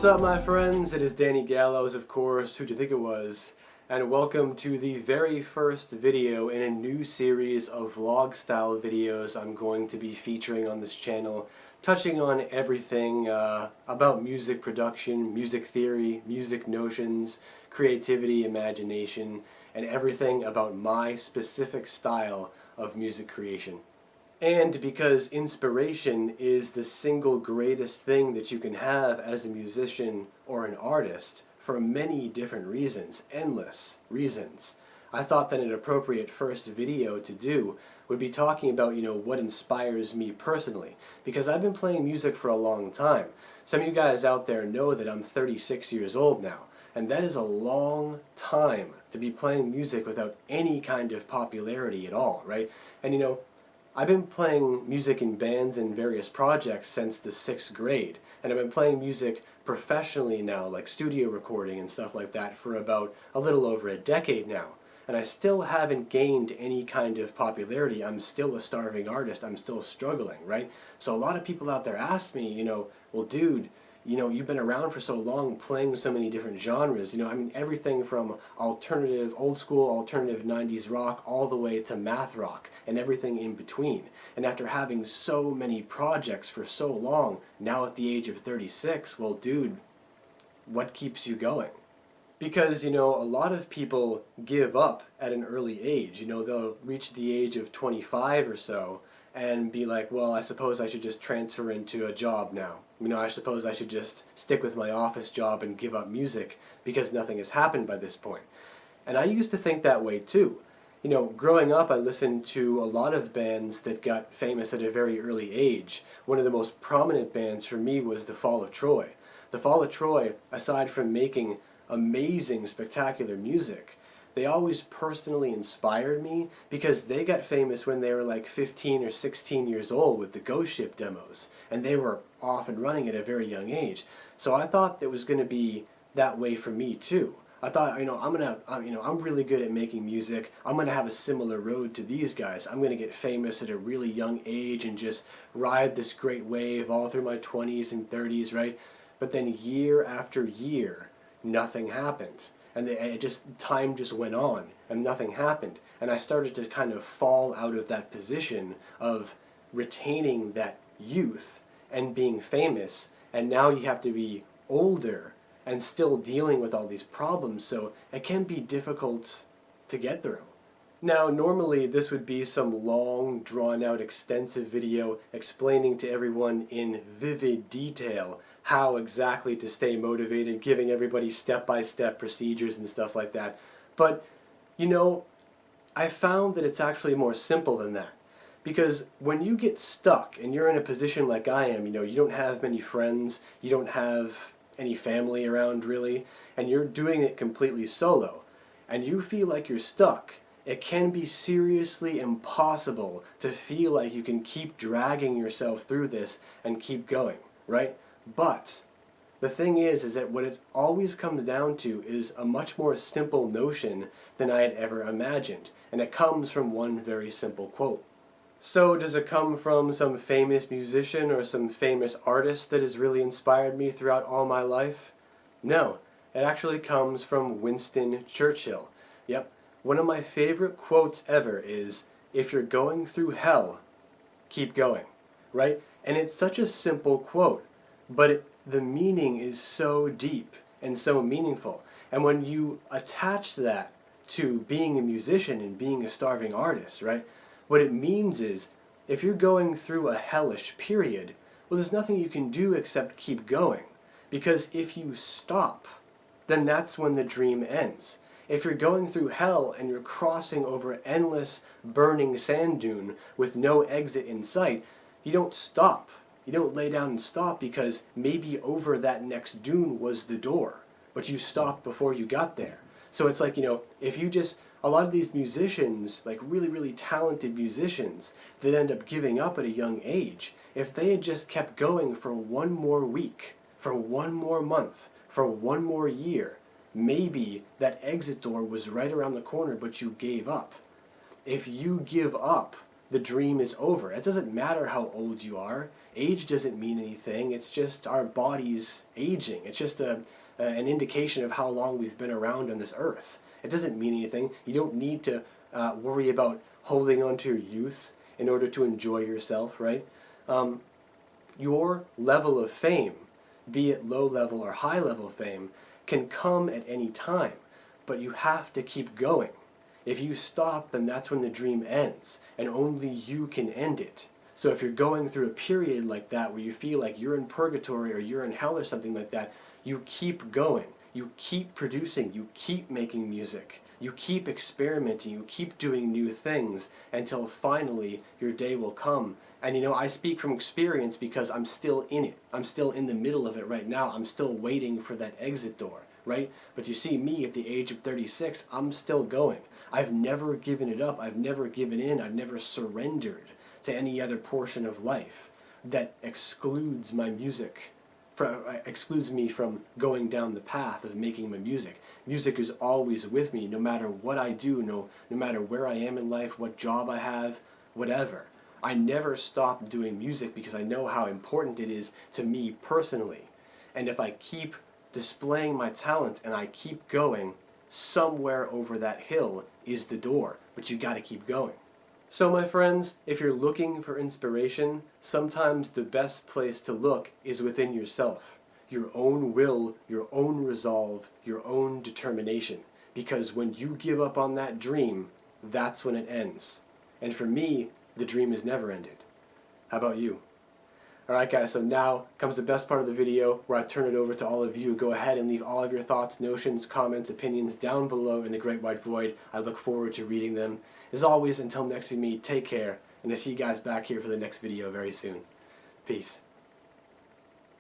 What's up, my friends? It is Danny Gallows, of course. Who'd you think it was? And welcome to the very first video in a new series of vlog-style videos I'm going to be featuring on this channel, touching on everything about music production, music theory, music notions, creativity, imagination, and everything about my specific style of music creation. And because inspiration is the single greatest thing that you can have as a musician or an artist for many different reasons, endless reasons, I thought that an appropriate first video to do would be talking about, what inspires me personally. Because I've been playing music for a long time. Some of you guys out there know that I'm 36 years old now. And that is a long time to be playing music without any kind of popularity at all, right? And I've been playing music in bands and various projects since the 6th grade, and I've been playing music professionally now, like studio recording and stuff like that, for about a little over a decade now. And I still haven't gained any kind of popularity. I'm still a starving artist. I'm still struggling, right? So a lot of people out there ask me, well, dude, you've been around for so long playing so many different genres, everything from alternative, old school alternative 90s rock all the way to math rock and everything in between. And after having so many projects for so long, now at the age of 36, well, dude, what keeps you going? Because, a lot of people give up at an early age. They'll reach the age of 25 or so and be like, well, I suppose I should just transfer into a job now. I suppose I should just stick with my office job and give up music because nothing has happened by this point. And I used to think that way too. Growing up, I listened to a lot of bands that got famous at a very early age. One of the most prominent bands for me was The Fall of Troy. The Fall of Troy, aside from making amazing, spectacular music, they always personally inspired me because they got famous when they were like 15 or 16 years old with the Ghost Ship demos, and they were off and running at a very young age. So I thought it was going to be that way for me too. I thought, I'm really good at making music. I'm going to have a similar road to these guys. I'm going to get famous at a really young age and just ride this great wave all through my 20s and 30s, right? But then year after year, nothing happened. And time just went on and nothing happened. And I started to kind of fall out of that position of retaining that youth and being famous. And now you have to be older and still dealing with all these problems. So it can be difficult to get through. Now, normally this would be some long, drawn-out, extensive video explaining to everyone in vivid detail how exactly to stay motivated, giving everybody step-by-step procedures and stuff like that. But, I found that it's actually more simple than that. Because when you get stuck and you're in a position like I am, you don't have many friends, you don't have any family around really, and you're doing it completely solo, and you feel like you're stuck, it can be seriously impossible to feel like you can keep dragging yourself through this and keep going, right? But the thing is that what it always comes down to is a much more simple notion than I had ever imagined, and it comes from one very simple quote. So does it come from some famous musician or some famous artist that has really inspired me throughout all my life? No, it actually comes from Winston Churchill. Yep, one of my favorite quotes ever is, "If you're going through hell, keep going," right? And it's such a simple quote, but the meaning is so deep and so meaningful. And when you attach that to being a musician and being a starving artist, right? What it means is, if you're going through a hellish period, well, there's nothing you can do except keep going. Because if you stop, then that's when the dream ends. If you're going through hell and you're crossing over endless burning sand dune with no exit in sight, you don't stop. You don't lay down and stop because maybe over that next dune was the door, but you stopped before you got there. So it's like, if you just, a lot of these musicians, like really, really talented musicians that end up giving up at a young age, if they had just kept going for one more week, for one more month, for one more year, maybe that exit door was right around the corner, but you gave up. If you give up, the dream is over. It doesn't matter how old you are. Age doesn't mean anything. It's just our bodies aging. It's just an indication of how long we've been around on this earth. It doesn't mean anything. You don't need to worry about holding on to your youth in order to enjoy yourself, right? Your level of fame, be it low level or high level fame, can come at any time, but you have to keep going. If you stop, then that's when the dream ends, and only you can end it. So if you're going through a period like that where you feel like you're in purgatory or you're in hell or something like that, you keep going. You keep producing. You keep making music. You keep experimenting. You keep doing new things until finally your day will come. And you know, I speak from experience because I'm still in it. I'm still in the middle of it right now. I'm still waiting for that exit door, right? But you see me at the age of 36, I'm still going. I've never given it up. I've never given in. I've never surrendered to any other portion of life that excludes my music, excludes me from going down the path of making my music. Music is always with me, no matter what I do, no matter where I am in life, what job I have, whatever. I never stop doing music because I know how important it is to me personally. And if I keep displaying my talent and I keep going, somewhere over that hill is the door, but you gotta keep going. So my friends, if you're looking for inspiration, sometimes the best place to look is within yourself. Your own will, your own resolve, your own determination. Because when you give up on that dream, that's when it ends. And for me, the dream has never ended. How about you? Alright guys, so now comes the best part of the video where I turn it over to all of you. Go ahead and leave all of your thoughts, notions, comments, opinions down below in the great white void. I look forward to reading them. As always, until next we meet, take care, and I'll see you guys back here for the next video very soon. Peace.